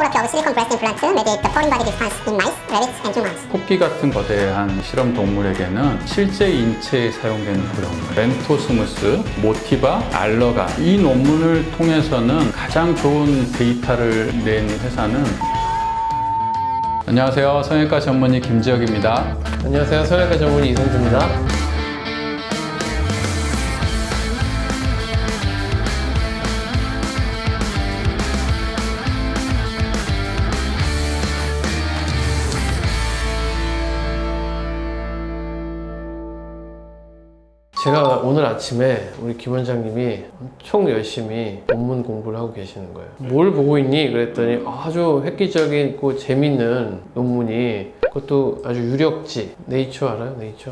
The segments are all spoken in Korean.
Tomography of silicone breast implant mediate the foreign body response in mice, rabbits, and humans. 토끼 같은 거대한 실험 동물에게는 실제 인체에 사용되는 보형물, 멘토스무스, 모티바, 알러가 이 논문을 통해서는 가장 좋은 데이터를 낸 회사는 안녕하세요. 성형외과 전문의 김지혁입니다. 안녕하세요. 성형외과 전문의 이성주입니다. 제가 오늘 아침에 우리 김 원장님이 엄청 열심히 논문 공부를 하고 계시는 거예요. 뭘 보고 있니? 그랬더니 아주 획기적이고 재밌는 논문이, 그것도 아주 유력지, 네이처 알아요? 네이처?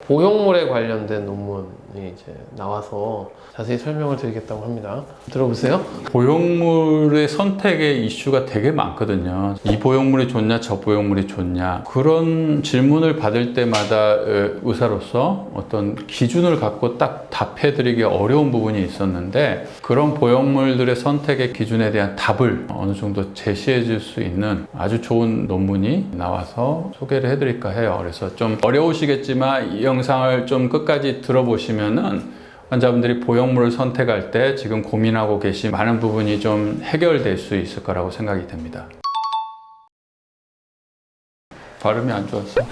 보형물에 관련된 논문이 이제 나와서 자세히 설명을 드리겠다고 합니다. 들어보세요. 보형물의 선택의 이슈가 되게 많거든요. 이 보형물이 좋냐, 저 보형물이 좋냐. 그런 질문을 받을 때마다 의사로서 어떤 기준을 갖고 딱 답해드리기 어려운 부분이 있었는데, 그런 보형물들의 선택의 기준에 대한 답을 어느 정도 제시해 줄 수 있는 아주 좋은 논문이 나와서 소개를 해드릴까 해요. 그래서 좀 어려우시겠지만 이 영상을 좀 끝까지 들어보시면은 환자분들이 보형물을 선택할 때 지금 고민하고 계신 많은 부분이 좀 해결될 수 있을 거라고 생각이 됩니다. 발음이 안 좋았어.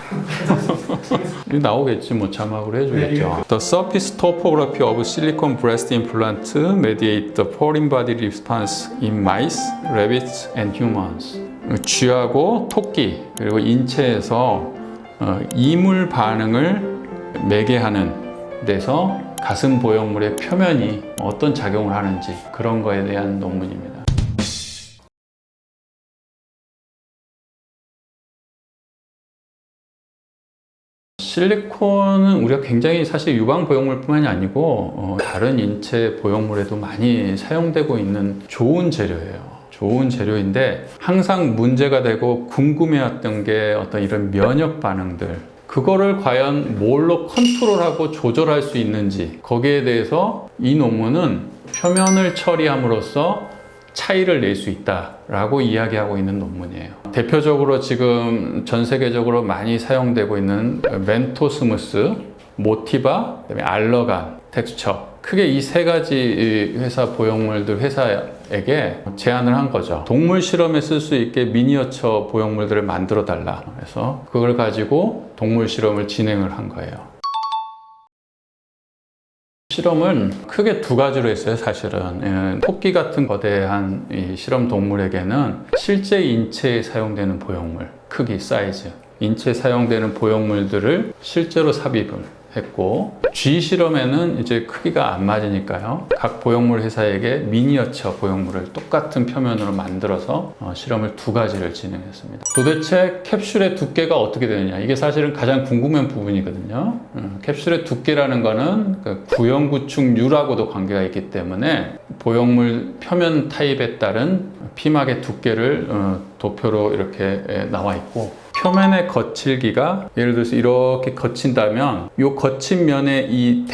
나오겠지, 뭐 자막으로 해주겠죠. The surface topography of silicone breast implant mediate the foreign body response in mice, rabbits, and humans. 쥐하고 토끼 그리고 인체에서 이물 반응을 매개하는 데서 가슴 보형물의 표면이 어떤 작용을 하는지, 그런 거에 대한 논문입니다. 실리콘은 우리가 굉장히 사실 유방 보형물뿐만이 아니고 다른 인체 보형물에도 많이 사용되고 있는 좋은 재료예요. 좋은 재료인데 항상 문제가 되고 궁금해했던 게 어떤 이런 면역 반응들, 그거를 과연 뭘로 컨트롤하고 조절할 수 있는지, 거기에 대해서 이 논문은 표면을 처리함으로써 차이를 낼 수 있다라고 이야기하고 있는 논문이에요. 대표적으로 지금 전 세계적으로 많이 사용되고 있는 멘토스무스, 모티바, 그다음에 알러간, 텍스처, 크게 이 세 가지 회사 보형물들 회사에게 제안을 한 거죠. 동물 실험에 쓸 수 있게 미니어처 보형물들을 만들어 달라. 그래서 그걸 가지고 동물 실험을 진행을 한 거예요. 실험은 크게 두 가지로 했어요, 사실은. 토끼 같은 거대한 이 실험 동물에게는 실제 인체에 사용되는 보형물, 크기, 사이즈, 인체에 사용되는 보형물들을 실제로 삽입을 했고, 쥐 실험에는 이제 크기가 안 맞으니까요, 각 보형물 회사에게 미니어처 보형물을 똑같은 표면으로 만들어서 실험을 두 가지를 진행했습니다. 도대체 캡슐의 두께가 어떻게 되느냐, 이게 사실은 가장 궁금한 부분이거든요. 캡슐의 두께라는 거는 구형구축류라고도 관계가 있기 때문에 보형물 표면 타입에 따른 피막의 두께를 도표로 이렇게 나와 있고, 표면의 거칠기가 예를 들어서 이렇게 거친다면 이 거친 면의 이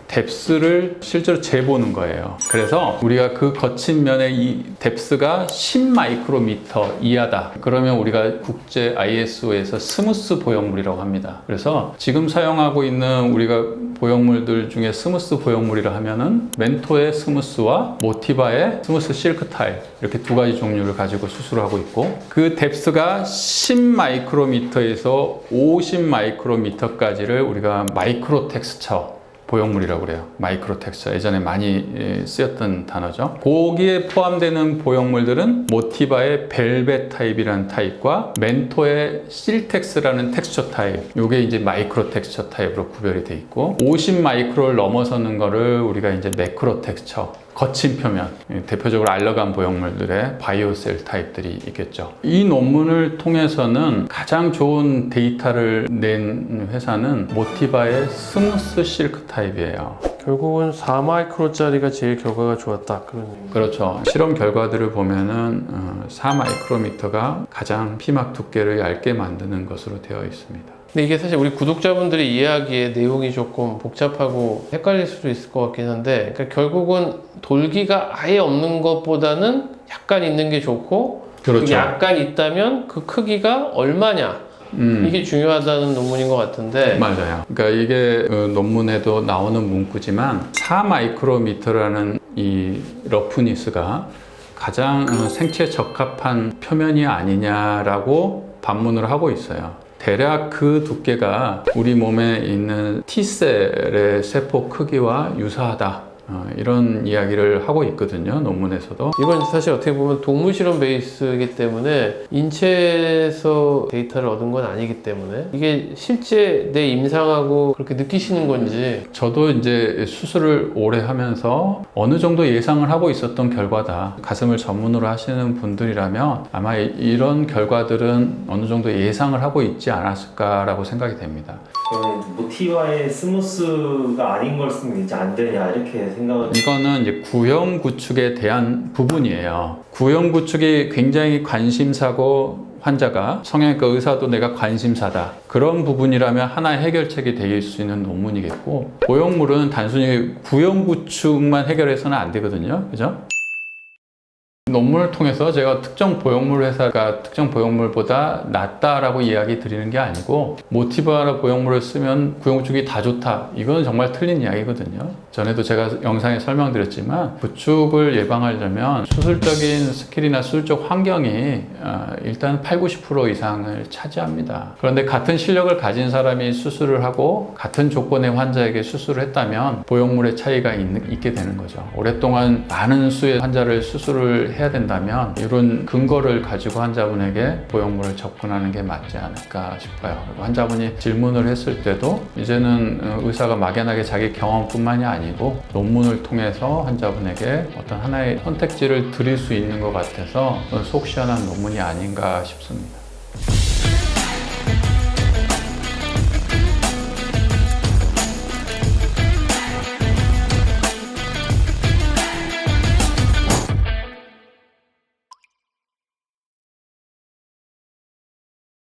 뎁스를 실제로 재보는 거예요. 그래서 우리가 그 거친 면의 이 뎁스가 10 마이크로미터 이하다, 그러면 우리가 국제 ISO에서 스무스 보형물이라고 합니다. 그래서 지금 사용하고 있는 우리가 보형물들 중에 스무스 보형물이라 하면은 멘토의 스무스와 모티바의 스무스 실크 타일, 이렇게 두 가지 종류를 가지고 수술하고 있고, 그 뎁스가 10 마이크로미터에서 50 마이크로미터까지를 우리가 마이크로 텍스처 보형물이라고 그래요. 마이크로 텍스처, 예전에 많이 쓰였던 단어죠. 거기에 포함되는 보형물들은 모티바의 벨벳 타입이라는 타입과 멘토의 실텍스라는 텍스처 타입, 이게 이제 마이크로 텍스처 타입으로 구별이 돼 있고, 50 마이크로를 넘어서는 거를 우리가 이제 매크로 텍스처, 거친 표면, 대표적으로 알러간 보형물들의 바이오셀 타입들이 있겠죠. 이 논문을 통해서는 가장 좋은 데이터를 낸 회사는 모티바의 스무스 실크 타입이에요. 결국은 4마이크로짜리가 제일 결과가 좋았다, 그런 얘기죠. 그렇죠. 실험 결과들을 보면은 4마이크로미터가 가장 피막 두께를 얇게 만드는 것으로 되어 있습니다. 근데 이게 사실 우리 구독자분들이 이해하기에 내용이 조금 복잡하고 헷갈릴 수도 있을 것 같긴 한데, 그러니까 결국은 돌기가 아예 없는 것보다는 약간 있는 게 좋고, 그렇죠. 약간 있다면 그 크기가 얼마냐, 이게 중요하다는 논문인 것 같은데. 맞아요. 그러니까 이게 논문에도 나오는 문구지만 4마이크로미터라는 이 러프니스가 가장 생체에 적합한 표면이 아니냐라고 반문을 하고 있어요. 대략 그 두께가 우리 몸에 있는 T셀의 세포 크기와 유사하다. 이런 이야기를 하고 있거든요, 논문에서도. 이건 사실 어떻게 보면 동물 실험 베이스이기 때문에 인체에서 데이터를 얻은 건 아니기 때문에 이게 실제 내 임상하고 그렇게 느끼시는 건지. 저도 이제 수술을 오래 하면서 어느 정도 예상을 하고 있었던 결과다. 가슴을 전문으로 하시는 분들이라면 아마 이런 결과들은 어느 정도 예상을 하고 있지 않았을까라고 생각이 됩니다. 모티바의 스무스가 아닌 걸 쓰면 이제 안 되냐 이렇게 생각을. 이거는 이제 구형 구축에 대한 부분이에요. 구형 구축이 굉장히 관심사고 환자가 성형외과 의사도 내가 관심사다. 그런 부분이라면 하나의 해결책이 될 수 있는 논문이겠고, 보형물은 단순히 구형 구축만 해결해서는 안 되거든요. 그죠? 논문을 통해서 제가 특정 보형물 회사가 특정 보형물보다 낫다라고 이야기 드리는 게 아니고, 모티바라 보형물을 쓰면 구형구축이 다 좋다, 이건 정말 틀린 이야기거든요. 전에도 제가 영상에 설명드렸지만 구축을 예방하려면 수술적인 스킬이나 수술적 환경이 일단 80-90% 이상을 차지합니다. 그런데 같은 실력을 가진 사람이 수술을 하고 같은 조건의 환자에게 수술을 했다면 보형물의 차이가 있게 되는 거죠. 오랫동안 많은 수의 환자를 수술을 해야 된다면 이런 근거를 가지고 환자분에게 보형물을 접근하는 게 맞지 않을까 싶어요. 그리고 환자분이 질문을 했을 때도 이제는 의사가 막연하게 자기 경험뿐만이 아니고 논문을 통해서 환자분에게 어떤 하나의 선택지를 드릴 수 있는 것 같아서 속 시원한 논문이 아닌가 싶습니다.